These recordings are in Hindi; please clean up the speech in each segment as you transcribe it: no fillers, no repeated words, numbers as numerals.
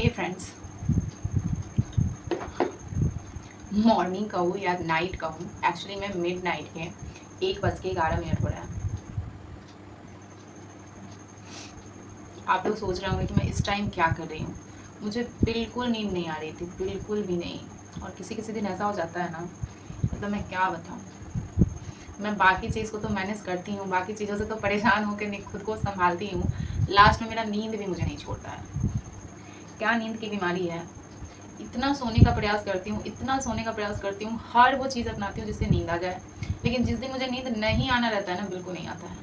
हे फ्रेंड्स, मॉर्निंग कहूँ या नाइट कहूँ, एक्चुअली मैं मिड नाइट के 1:11 हो रहा है। आप लोग सोच रहे होंगे कि मैं इस टाइम क्या कर रही हूँ। मुझे बिल्कुल नींद नहीं आ रही थी, बिल्कुल भी नहीं। और किसी किसी दिन ऐसा हो जाता है ना, मतलब मैं क्या बताऊँ। मैं बाकी चीज़ को तो मैनेज करती हूँ, बाकी चीज़ों से तो परेशान होकर खुद को संभालती हूँ, लास्ट में मेरा नींद भी मुझे नहीं छोड़ता है। क्या नींद की बीमारी है। इतना सोने का प्रयास करती हूँ, इतना सोने का प्रयास करती हूँ, हर वो चीज़ अपनाती हूँ जिससे नींद आ जाए, लेकिन जिस दिन मुझे नींद नहीं आना रहता है ना, बिल्कुल नहीं आता है।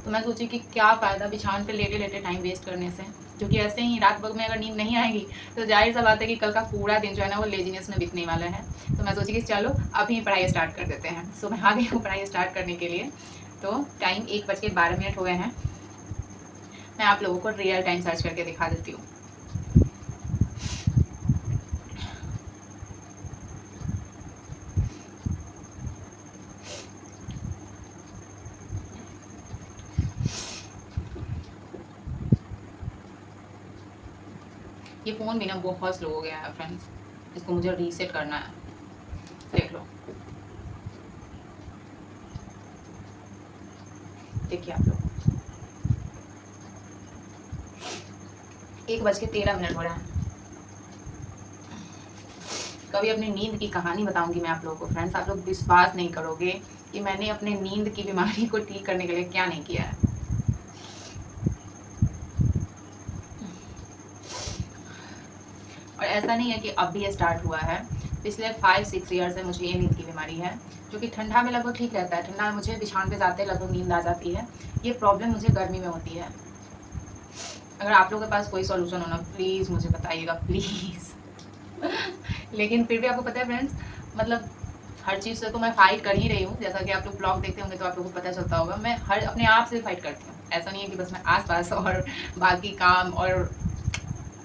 तो मैं सोची कि क्या फ़ायदा बिछावन पे लेटे लेटे टाइम वेस्ट करने से, क्योंकि ऐसे ही रात भर में अगर नींद नहीं आएगी तो जाहिर सा बात है कि कल का पूरा दिन जो है ना वो लेजीनेस में बीतने वाला है। तो मैं सोची कि चलो अभी पढ़ाई स्टार्ट कर देते हैं। सो मैं आ गई हूँ पढ़ाई स्टार्ट करने के लिए। तो टाइम 1:12 हो गए हैं। मैं आप लोगों को रियल टाइम सर्च करके दिखा देती हूँ। ये फ़ोन भी ना बहुत स्लो हो गया है फ्रेंड्स, इसको मुझे रीसेट करना है। देख लो, देखिए आप लोग, 1:13 हो रहा है। कभी अपनी नींद की कहानी बताऊंगी मैं आप लोगों को फ्रेंड्स। आप लोग विश्वास नहीं करोगे कि मैंने अपने नींद की बीमारी को ठीक करने के लिए क्या नहीं किया है। और ऐसा नहीं है कि अब भी ये स्टार्ट हुआ है, पिछले 5-6 ईयर से मुझे ये नींद की बीमारी है, जो कि ठंडा में लगभग ठीक रहता है। ठंडा में मुझे बिछावन पे जाते लगभग नींद आ जाती है। ये प्रॉब्लम मुझे गर्मी में होती है। अगर आप लोगों के पास कोई सॉल्यूशन हो ना, प्लीज़ मुझे बताइएगा, प्लीज़। लेकिन फिर भी आपको पता है फ्रेंड्स, मतलब हर चीज़ से तो मैं फ़ाइट कर ही रही हूँ। जैसा कि आप लोग ब्लॉग देखते होंगे तो आप लोगों को पता चलता होगा, मैं हर अपने आप से फ़ाइट करती हूँ। ऐसा नहीं है कि बस मैं आस-पास और बाकी काम और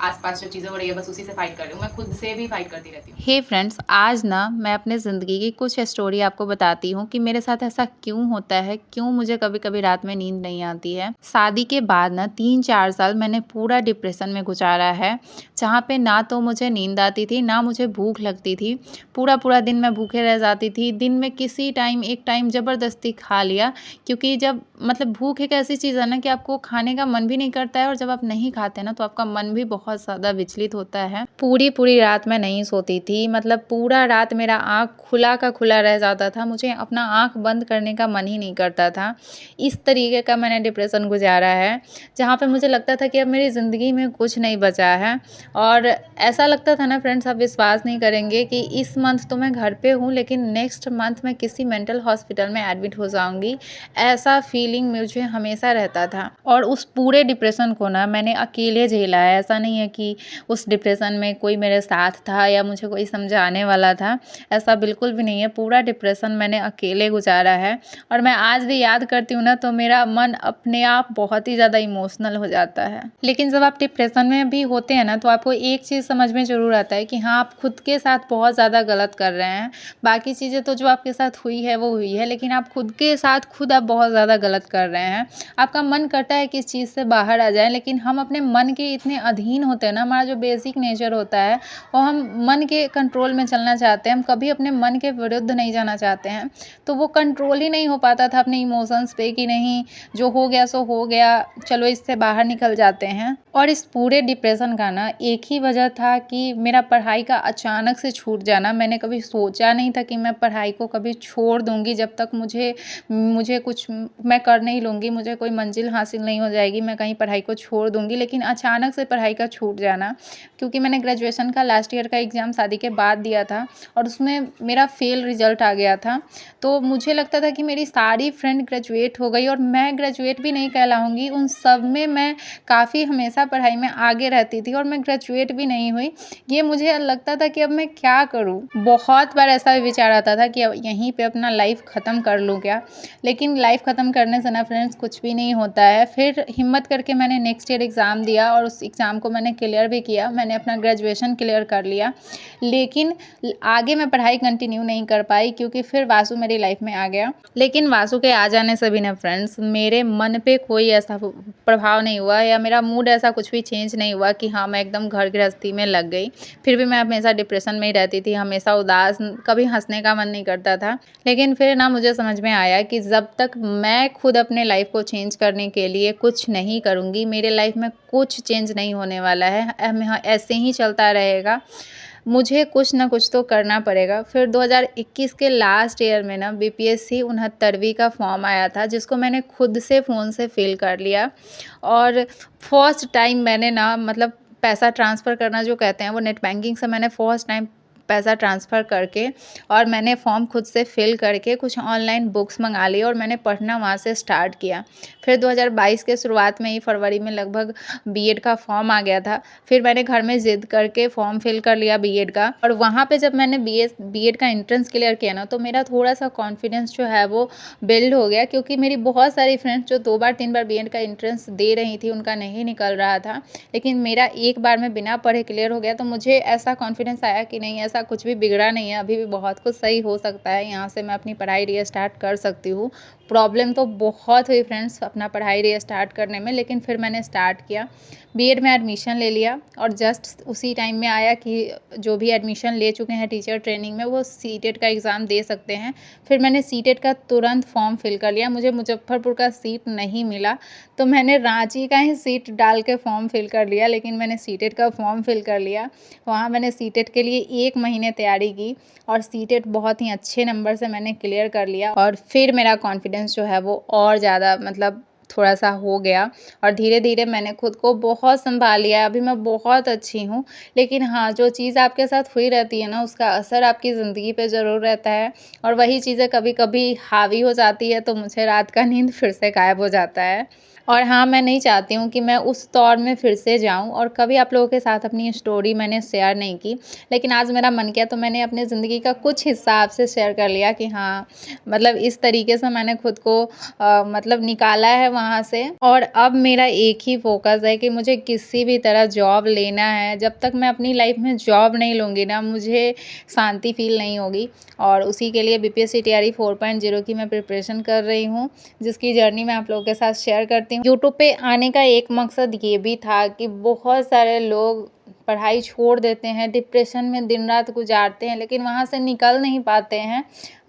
आस-पास जो चीज़ें हो रही है बस उसी से फ़ाइट कर रही हूँ, मैं खुद से भी फ़ाइट करती रहती हूँ। हे फ्रेंड्स, आज ना मैं अपने ज़िंदगी की कुछ स्टोरी आपको बताती हूँ कि मेरे साथ ऐसा क्यों होता है, क्यों मुझे कभी-कभी रात में नींद नहीं आती है। शादी के बाद ना 3-4 साल मैंने पूरा डिप्रेशन में गुज़ारा है, जहाँ पे ना तो मुझे नींद आती थी, ना मुझे भूख लगती थी। पूरा-पूरा दिन मैं भूखे रह जाती थी। दिन में किसी टाइम एक टाइम ज़बरदस्ती खा लिया, क्योंकि जब मतलब भूख एक ऐसी चीज़ है ना कि आपको खाने का मन भी नहीं करता है, और जब आप नहीं खाते ना तो आपका मन भी बहुत ज़्यादा विचलित होता है। पूरी रात मैं नहीं सोती थी, मतलब पूरा रात मेरा आँख खुला का खुला रह जाता था, मुझे अपना आँख बंद करने का मन ही नहीं करता था। इस तरीके का मैंने डिप्रेशन गुज़ारा है, जहाँ पे मुझे लगता था कि अब मेरी ज़िंदगी में कुछ नहीं बचा है। और ऐसा लगता था ना फ्रेंड्स, आप विश्वास नहीं करेंगे कि इस मंथ तो मैं घर पे हूँ, लेकिन नेक्स्ट मंथ मैं किसी मेंटल हॉस्पिटल में एडमिट हो जाऊँगी। ऐसा फीलिंग मुझे हमेशा रहता था, और उस पूरे डिप्रेशन को ना मैंने अकेले झेला है। ऐसा नहीं है कि उस डिप्रेशन में कोई मेरे साथ था या मुझे कोई समझाने वाला था, ऐसा बिल्कुल भी नहीं है। पूरा डिप्रेशन मैंने अकेले गुज़ारा है, और मैं आज भी याद करती हूँ ना तो मेरा मन अपने आप बहुत ही ज़्यादा इमोशनल हो जाता है। लेकिन जब आप डिप्रेशन में भी होते हैं ना तो आपको एक चीज़ समझ में ज़रूर आता है कि हाँ, आप खुद के साथ बहुत ज़्यादा गलत कर रहे हैं। बाकी चीज़ें तो जो आपके साथ हुई है वो हुई है, लेकिन आप खुद के साथ खुद आप बहुत ज़्यादा गलत कर रहे हैं। आपका मन करता है कि इस चीज़ से बाहर आ जाएँ, लेकिन हम अपने मन के इतने अधीन होते हैं ना, हमारा जो बेसिक नेचर होता है वो हम मन के कंट्रोल में चलना चाहते हैं, हम कभी अपने मन के विरुद्ध नहीं जाना चाहते हैं। तो वो कंट्रोल ही नहीं हो पाता था अपने इमोशंस पे कि नहीं, जो हो गया सो हो गया, चलो इससे बाहर निकल जाते हैं। और इस पूरे डिप्रेशन का ना एक ही वजह था कि मेरा पढ़ाई का अचानक से छूट जाना। मैंने कभी सोचा नहीं था कि मैं पढ़ाई को कभी छोड़ दूँगी, जब तक मुझे मुझे कुछ मैं कर नहीं लूँगी, मुझे कोई मंजिल हासिल नहीं हो जाएगी, मैं कहीं पढ़ाई को छोड़ दूँगी। लेकिन अचानक से पढ़ाई का छूट जाना, क्योंकि मैंने ग्रेजुएशन का लास्ट ईयर का एग्ज़ाम शादी के बाद दिया था, और उसमें मेरा फ़ेल रिज़ल्ट आ गया था। तो मुझे लगता था कि मेरी सारी फ्रेंड ग्रेजुएट हो गई और मैं ग्रेजुएट भी नहीं कहलाऊँगी। उन सब में मैं काफ़ी हमेशा पढ़ाई में आगे रहती थी, और मैं ग्रेजुएट भी नहीं हुई। ये मुझे लगता था कि अब मैं क्या करूँ? बहुत बार ऐसा विचार आता था कि अब यहीं पे अपना लाइफ़ ख़त्म कर लूँ क्या? लेकिन लाइफ़ ख़त्म करने से ना फ्रेंड्स कुछ भी नहीं होता है। फिर हिम्मत करके मैंने नेक्स्ट ईयर एग्ज़ाम दिया, और उस एग्ज़ाम को मैंने मैंने क्लियर भी किया, मैंने अपना ग्रेजुएशन क्लियर कर लिया, लेकिन आगे मैं पढ़ाई कंटिन्यू नहीं कर पाई क्योंकि फिर वासु मेरी लाइफ में आ गया। लेकिन वासु के आ जाने से भी ना फ्रेंड्स, मेरे मन पे कोई ऐसा प्रभाव नहीं हुआ या मेरा मूड ऐसा कुछ भी चेंज नहीं हुआ कि हाँ मैं एकदम घर गृहस्थी में लग गई। फिर भी मैं हमेशा डिप्रेशन में ही रहती थी, हमेशा उदास, कभी हंसने का मन नहीं करता था। लेकिन फिर ना मुझे समझ में आया कि जब तक मैं खुद अपने लाइफ को चेंज करने के लिए कुछ नहीं करूँगी, मेरे लाइफ में कुछ चेंज नहीं होने वाला है, ऐसे ही चलता रहेगा। मुझे कुछ ना कुछ तो करना पड़ेगा। फिर 2021 के लास्ट ईयर में ना बीपीएससी 69वीं का फॉर्म आया था, जिसको मैंने खुद से फ़ोन से फिल कर लिया। और फर्स्ट टाइम मैंने ना मतलब पैसा ट्रांसफ़र करना जो कहते हैं वो नेट बैंकिंग से मैंने फर्स्ट टाइम पैसा ट्रांसफ़र करके और मैंने फॉर्म खुद से फिल करके कुछ ऑनलाइन बुक्स मंगा ली और मैंने पढ़ना वहाँ से स्टार्ट किया। फिर 2022 के शुरुआत में ही फरवरी में लगभग बीएड का फॉर्म आ गया था। फिर मैंने घर में ज़िद करके फॉर्म फिल कर लिया बीएड का, और वहाँ पे जब मैंने बीएड का एंट्रेंस क्लियर किया ना, तो मेरा थोड़ा-सा कॉन्फिडेंस जो है वो बिल्ड हो गया, क्योंकि मेरी बहुत सारी फ्रेंड्स जो 2 बार 3 बार बीएड का एंट्रेंस दे रही थी, उनका नहीं निकल रहा था। लेकिन मेरा एक बार में बिना पढ़े क्लियर हो गया, तो मुझे ऐसा कॉन्फिडेंस आया कि नहीं, ऐसा कुछ भी बिगड़ा नहीं है, अभी भी बहुत कुछ सही हो सकता है, यहाँ से मैं अपनी पढ़ाई रीस्टार्ट कर सकती हूँ। प्रॉब्लम तो बहुत हुई फ्रेंड्स अपना पढ़ाई रीस्टार्ट करने में, लेकिन फिर मैंने स्टार्ट किया। बीएड में एडमिशन ले लिया और जस्ट उसी टाइम में आया कि जो भी एडमिशन ले चुके हैं टीचर ट्रेनिंग में, वो सीटेट का एग्ज़ाम दे सकते हैं। फिर मैंने सीटेट का तुरंत फॉर्म फिल कर लिया। मुझे मुजफ्फरपुर का सीट नहीं मिला, तो मैंने रांची का ही सीट डाल के फॉर्म फिल कर लिया, लेकिन मैंने सीटेट का फॉर्म फिल कर लिया। वहाँ मैंने सीटेट के लिए 1 महीने तैयारी की और सीटेट बहुत ही अच्छे नंबर से मैंने क्लियर कर लिया, और फिर मेरा कॉन्फिडेंस जो है वो और ज़्यादा मतलब थोड़ा-सा हो गया, और धीरे-धीरे मैंने खुद को बहुत सँभाल लिया। अभी मैं बहुत अच्छी हूँ। लेकिन हाँ, जो चीज़ आपके साथ हुई रहती है ना, उसका असर आपकी ज़िंदगी पे ज़रूर रहता है, और वही चीज़ें कभी-कभी हावी हो जाती है, तो मुझे रात का नींद फिर से गायब हो जाता है। और हाँ, मैं नहीं चाहती हूँ कि मैं उस दौर में फिर से जाऊँ, और कभी आप लोगों के साथ अपनी स्टोरी मैंने शेयर नहीं की। लेकिन आज मेरा मन किया, तो मैंने अपनी ज़िंदगी का कुछ हिस्सा आपसे शेयर कर लिया कि हाँ, मतलब इस तरीके से मैंने खुद को मतलब निकाला है वहाँ से। और अब मेरा एक ही फ़ोकस है कि मुझे किसी भी तरह जॉब लेना है। जब तक मैं अपनी लाइफ में जॉब नहीं लूँगी ना, मुझे शांति फ़ील नहीं होगी, और उसी के लिए बीपीएससी तैयारी 4.0 की मैं प्रिपरेशन कर रही हूँ, जिसकी जर्नी मैं आप लोगों के साथ शेयर करती हूँ। यूट्यूब पे आने का एक मकसद ये भी था कि बहुत सारे लोग पढ़ाई छोड़ देते हैं, डिप्रेशन में दिन-रात गुज़ारते हैं, लेकिन वहाँ से निकल नहीं पाते हैं।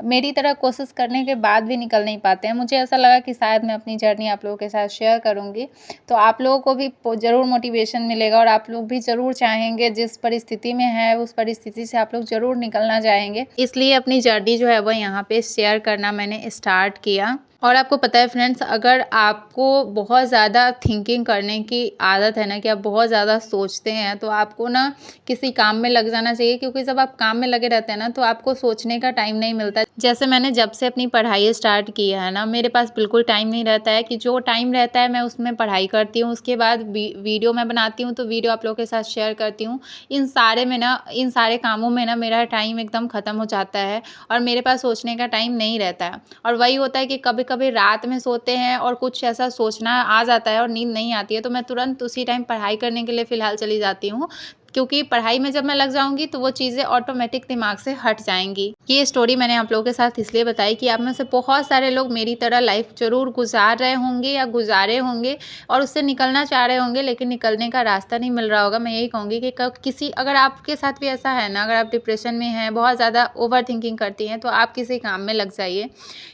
मेरी तरह कोशिश करने के बाद भी निकल नहीं पाते हैं। मुझे ऐसा लगा कि शायद मैं अपनी जर्नी आप लोगों के साथ शेयर करूँगी, तो आप लोगों को भी ज़रूर मोटिवेशन मिलेगा, और आप लोग भी ज़रूर चाहेंगे, जिस परिस्थिति में है उस परिस्थिति से आप लोग ज़रूर निकलना चाहेंगे। इसलिए अपनी जर्नी जो है वो यहाँ पे शेयर करना मैंने स्टार्ट किया। और आपको पता है फ्रेंड्स, अगर आपको बहुत ज़्यादा थिंकिंग करने की आदत है ना, कि आप बहुत ज़्यादा सोचते हैं, तो आपको ना किसी काम में लग जाना चाहिए, क्योंकि जब आप काम में लगे रहते हैं ना, तो आपको सोचने का टाइम नहीं मिलता। जैसे मैंने जब से अपनी पढ़ाई स्टार्ट की है ना, मेरे पास बिल्कुल टाइम नहीं रहता है, कि जो टाइम रहता है मैं उसमें पढ़ाई करती हूँ, उसके बाद वीडियो मैं बनाती हूँ, तो वीडियो आप लोगों के साथ शेयर करती हूँ। इन सारे कामों में ना मेरा टाइम एकदम ख़त्म हो जाता है, और मेरे पास सोचने का टाइम नहीं रहता है। और वही होता है कि कभी-कभी रात में सोते हैं और कुछ ऐसा सोचना आ जाता है और नींद नहीं आती है, तो मैं तुरंत उसी टाइम पढ़ाई करने के लिए फ़िलहाल चली जाती हूँ, क्योंकि पढ़ाई में जब मैं लग जाऊँगी तो वो चीज़ें ऑटोमेटिक दिमाग से हट जाएँगी। ये स्टोरी मैंने आप लोगों के साथ इसलिए बताई कि आप में से बहुत सारे लोग मेरी तरह लाइफ़ ज़रूर गुज़ार रहे होंगे या गुज़ारे होंगे, और उससे निकलना चाह रहे होंगे, लेकिन निकलने का रास्ता नहीं मिल रहा होगा। मैं यही कहूँगी कि अगर आपके साथ भी ऐसा है ना, अगर आप डिप्रेशन में हैं, बहुत ज़्यादा ओवरथिंकिंग करती हैं, तो आप किसी काम में लग जाइए।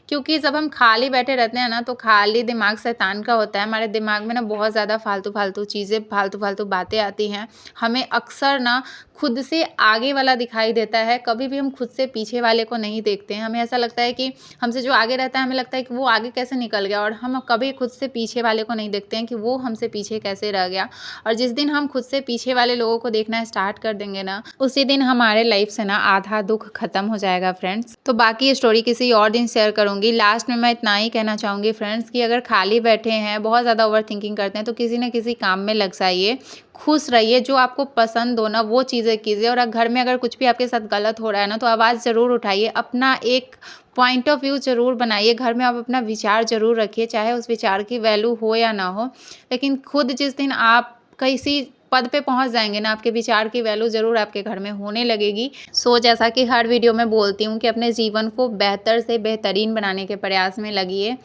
क्योंकि जब हम खाली बैठे रहते हैं ना, तो खाली दिमाग शैतान का होता है। हमारे दिमाग में ना बहुत ज़्यादा फालतू-फालतू चीज़ें, फालतू-फालतू बातें आती हैं। हमें अक्सर ना खुद से आगे वाला दिखाई देता है, कभी भी हम खुद से पीछे वाले को नहीं देखते हैं। हमें ऐसा लगता है कि हमसे जो आगे रहता है, हमें लगता है कि वो आगे कैसे निकल गया, और हम कभी खुद से पीछे वाले को नहीं देखते हैं कि वो हमसे पीछे कैसे रह गया। और जिस दिन हम खुद से पीछे वाले लोगों को देखना स्टार्ट कर देंगे ना, उसी दिन हमारे लाइफ से ना आधा दुःख खत्म हो जाएगा फ्रेंड्स। तो बाकी स्टोरी किसी और दिन शेयर करूँगी। लास्ट में मैं इतना ही कहना चाहूँगी फ्रेंड्स, कि अगर खाली बैठे हैं, बहुत ज़्यादा ओवरथिंकिंग करते हैं, तो किसी न किसी काम में लग जाइए। खुश रहिए, जो आपको पसंद हो ना वो चीज़ें कीजिए, और घर में अगर कुछ भी आपके साथ गलत हो रहा है ना, तो आवाज़ ज़रूर उठाइए, अपना एक पॉइंट ऑफ व्यू ज़रूर बनाइए। घर में आप अपना विचार ज़रूर रखिए, चाहे उस विचार की वैल्यू हो या ना हो। लेकिन खुद जिस दिन आप किसी पद पे पहुंच जाएंगे ना, आपके विचार की वैल्यू ज़रूर आपके घर में होने लगेगी। सो जैसा कि हर वीडियो में बोलती हूँ कि अपने जीवन को बेहतर से बेहतरीन बनाने के प्रयास में लगिए।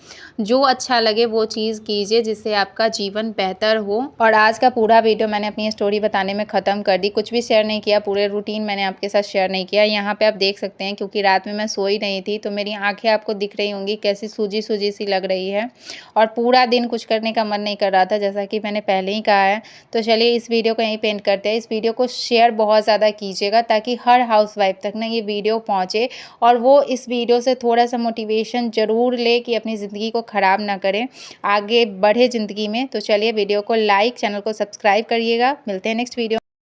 जो अच्छा लगे वो चीज़ कीजिए जिससे आपका जीवन बेहतर हो। और आज का पूरा वीडियो मैंने अपनी स्टोरी बताने में ख़त्म कर दी, कुछ भी शेयर नहीं किया, पूरे रूटीन मैंने आपके साथ शेयर नहीं किया। यहाँ पे आप देख सकते हैं क्योंकि रात में मैं सोई नहीं थी तो मेरी आँखें आपको दिख रही होंगी कैसी सूजी-सूजी सी लग रही है और पूरा दिन कुछ करने का मन नहीं कर रहा था, जैसा कि मैंने पहले ही कहा है। तो चलिए इस वीडियो को यहीं पे एंड करते हैं। इस वीडियो को शेयर बहुत ज़्यादा कीजिएगा ताकि हर हाउसवाइफ तक ना ये वीडियो पहुँचे और वो इस वीडियो से थोड़ा-सा मोटिवेशन ज़रूर ले कि अपनी ज़िंदगी को ख़राब ना करें, आगे बढ़े ज़िंदगी में। तो चलिए वीडियो को लाइक, चैनल को सब्सक्राइब करिएगा। मिलते हैं नेक्स्ट वीडियो।